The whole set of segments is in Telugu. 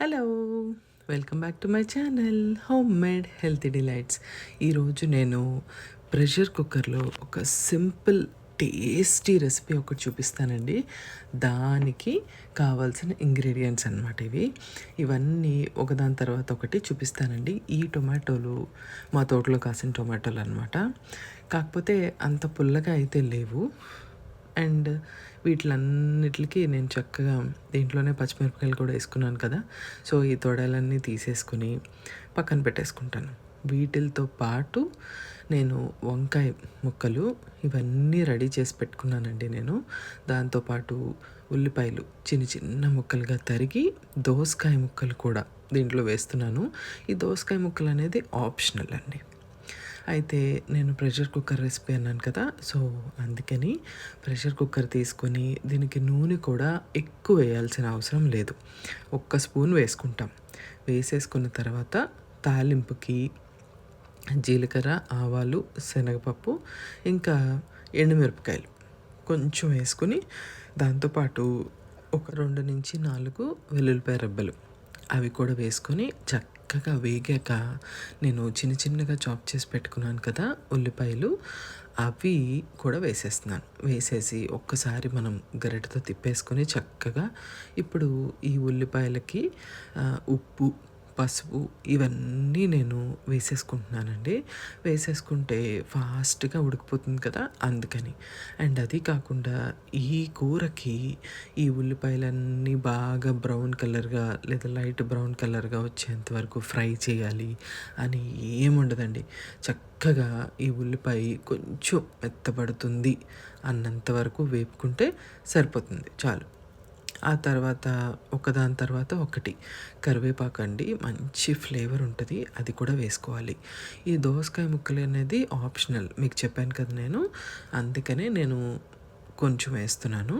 Hello! Welcome back to my channel home made healthy delights. ఈరోజు నేను ప్రెషర్ కుక్కర్లో ఒక సింపుల్ టేస్టీ రెసిపీ ఒకటి చూపిస్తానండి. దానికి కావాల్సిన ఇంగ్రీడియంట్స్ అనమాట ఇవన్నీ ఒకదాని తర్వాత ఒకటి చూపిస్తానండి. ఈ టొమాటోలు మా తోటలో కాసిన టొమాటోలు అనమాట. కాకపోతే అంత పుల్లగా అయితే లేవు. అండ్ వీటిలన్నిటికి నేను చక్కగా దీంట్లోనే పచ్చిమిరపకాయలు కూడా వేసుకున్నాను కదా. సో ఈ తొడలన్నీ తీసేసుకుని పక్కన పెట్టేసుకుంటాను. వీటితో పాటు నేను వంకాయ ముక్కలు ఇవన్నీ రెడీ చేసి పెట్టుకున్నానండి నేను. దాంతోపాటు ఉల్లిపాయలు చిన్న చిన్న ముక్కలుగా తరిగి దోసకాయ ముక్కలు కూడా దీంట్లో వేస్తున్నాను. ఈ దోసకాయ ముక్కలు అనేది ఆప్షనల్ అండి. అయితే నేను ప్రెషర్ కుక్కర్ రెసిపీ అన్నాను కదా. సో అందుకని ప్రెషర్ కుక్కర్ తీసుకొని దీనికి నూనె కూడా ఎక్కువ వేయాల్సిన అవసరం లేదు. ఒక్క స్పూన్ వేసుకుంటాం. వేసేసుకున్న తర్వాత తాలింపుకి జీలకర్ర, ఆవాలు, శనగపప్పు, ఇంకా ఎండుమిరపకాయలు కొంచెం వేసుకుని దాంతోపాటు ఒక 2-4 వెల్లుల్లిపాయ రెబ్బలు అవి కూడా వేసుకొని చక్కగా వేగాక నేను చిన్న చిన్నగా చాప్ చేసి పెట్టుకున్నాను కదా ఉల్లిపాయలు, అవి కూడా వేసేస్తున్నాను. వేసేసి ఒక్కసారి మనం గరిటెతో తిప్పేసుకొని చక్కగా ఇప్పుడు ఈ ఉల్లిపాయలకి ఉప్పు, పసుపు ఇవన్నీ నేను వేసేసుకుంటున్నానండి. వేసేసుకుంటే ఫాస్ట్గా ఉడికిపోతుంది కదా అందుకని. అండ్ అది కాకుండా ఈ కూరకి ఈ ఉల్లిపాయలన్నీ బాగా బ్రౌన్ కలర్గా లేదా లైట్ బ్రౌన్ కలర్గా వచ్చేంత వరకు ఫ్రై చేయాలి అని ఏముండదండి. చక్కగా ఈ ఉల్లిపాయ కొంచెం మెత్తబడుతుంది అన్నంత వరకు వేపుకుంటే సరిపోతుంది, చాలు. ఆ తర్వాత ఒకదాని తర్వాత ఒకటి కరివేపాకు అండి, మంచి ఫ్లేవర్ ఉంటుంది, అది కూడా వేసుకోవాలి. ఈ దోసకాయ ముక్కలు అనేది ఆప్షనల్, మీకు చెప్పాను కదా నేను. అందుకనే నేను కొంచెం వేస్తున్నాను.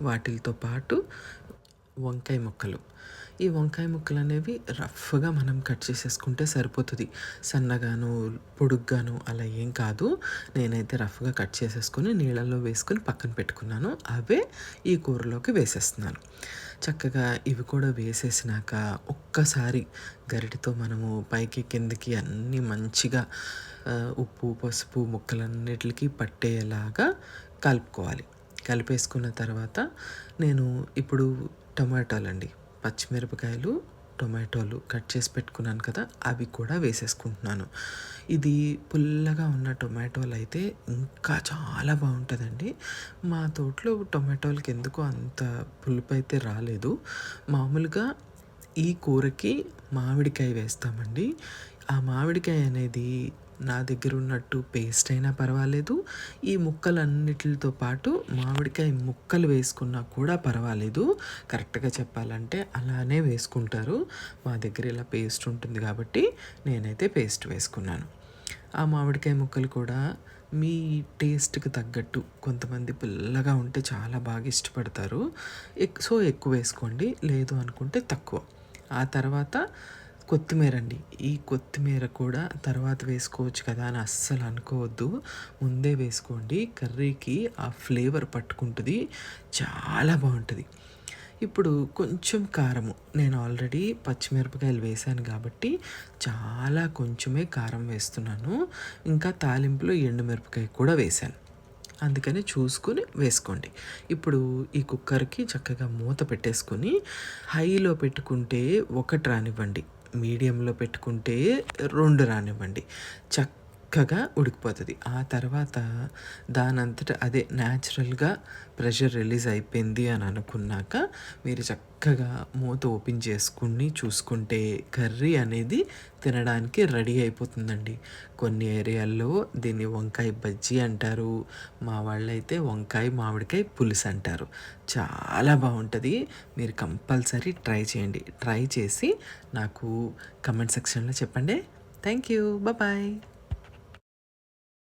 వాటితో పాటు వంకాయ ముక్కలు. ఈ వంకాయ ముక్కలు అనేవి రఫ్గా మనం కట్ చేసేసుకుంటే సరిపోతుంది. సన్నగాను పొడుగ్గాను అలా ఏం కాదు. నేనైతే రఫ్గా కట్ చేసేసుకొని నీళ్ళల్లో వేసుకొని పక్కన పెట్టుకున్నాను. అవే ఈ కూరలోకి వేసేస్తున్నాను. చక్కగా ఇవి కూడా వేసేసినాక ఒక్కసారి గరిటెతో మనము పైకి కిందకి అన్నీ మంచిగా ఉప్పు, పసుపు ముక్కలన్నిటికీ పట్టేలాగా కలుపుకోవాలి. కలిపేసుకున్న తర్వాత నేను ఇప్పుడు టమాటాలండి, పచ్చిమిరపకాయలు, టొమాటోలు కట్ చేసి పెట్టుకున్నాను కదా, అవి కూడా వేసేసుకుంటున్నాను. ఇది పుల్లగా ఉన్న టొమాటోలు అయితే ఇంకా చాలా బాగుంటుందండి. మా తోటలో టొమాటోలకి ఎందుకో అంత పులుపు అయితే రాలేదు. మామూలుగా ఈ కూరకి మామిడికాయ వేస్తామండి. ఆ మామిడికాయ అనేది నా దగ్గర ఉన్నట్టు పేస్ట్ అయినా పర్వాలేదు, ఈ ముక్కలన్నిటితో పాటు మామిడికాయ ముక్కలు వేసుకున్నా కూడా పర్వాలేదు. కరెక్ట్గా చెప్పాలంటే అలానే వేసుకుంటారు. మా దగ్గర ఇలా పేస్ట్ ఉంటుంది కాబట్టి నేనైతే పేస్ట్ వేసుకున్నాను. ఆ మామిడికాయ ముక్కలు కూడా మీ టేస్ట్కి తగ్గట్టు, కొంతమంది పుల్లగా ఉంటే చాలా బాగా ఇష్టపడతారు, సో ఎక్కువ వేసుకోండి, లేదు అనుకుంటే తక్కువ. ఆ తర్వాత కొత్తిమీర అండి. ఈ కొత్తిమీర కూడా తర్వాత వేసుకోవచ్చు కదా అని అస్సలు అనుకోవద్దు, ముందే వేసుకోండి. కర్రీకి ఆ ఫ్లేవర్ పట్టుకుంటుంది, చాలా బాగుంటుంది. ఇప్పుడు కొంచెం కారము, నేను ఆల్రెడీ పచ్చిమిరపకాయలు వేసాను కాబట్టి చాలా కొంచెమే కారం వేస్తున్నాను. ఇంకా తాలింపులో ఎండుమిరపకాయ కూడా వేసాను, అందుకని చూసుకొని వేసుకోండి. ఇప్పుడు ఈ కుక్కర్కి చక్కగా మూత పెట్టేసుకొని హైలో పెట్టుకుంటే 1 రానివ్వండి, మీడియంలో పెట్టుకుంటే 2 రానివ్వండి, చక్కగా ఉడికిపోతుంది. ఆ తర్వాత దానంతట అదే న్యాచురల్గా ప్రెషర్ రిలీజ్ అయిపోయింది అని అనుకున్నాక మీరు చక్కగా మూత ఓపెన్ చేసుకుని చూసుకుంటే కర్రీ అనేది తినడానికి రెడీ అయిపోతుందండి. కొన్ని ఏరియాల్లో దీన్ని వంకాయ బజ్జీ అంటారు, మా వాళ్ళైతే వంకాయ మామిడికాయ పులుసు అంటారు. చాలా బాగుంటుంది. మీరు కంపల్సరీ ట్రై చేయండి. ట్రై చేసి నాకు కమెంట్ సెక్షన్లో చెప్పండి. Thank you, bye.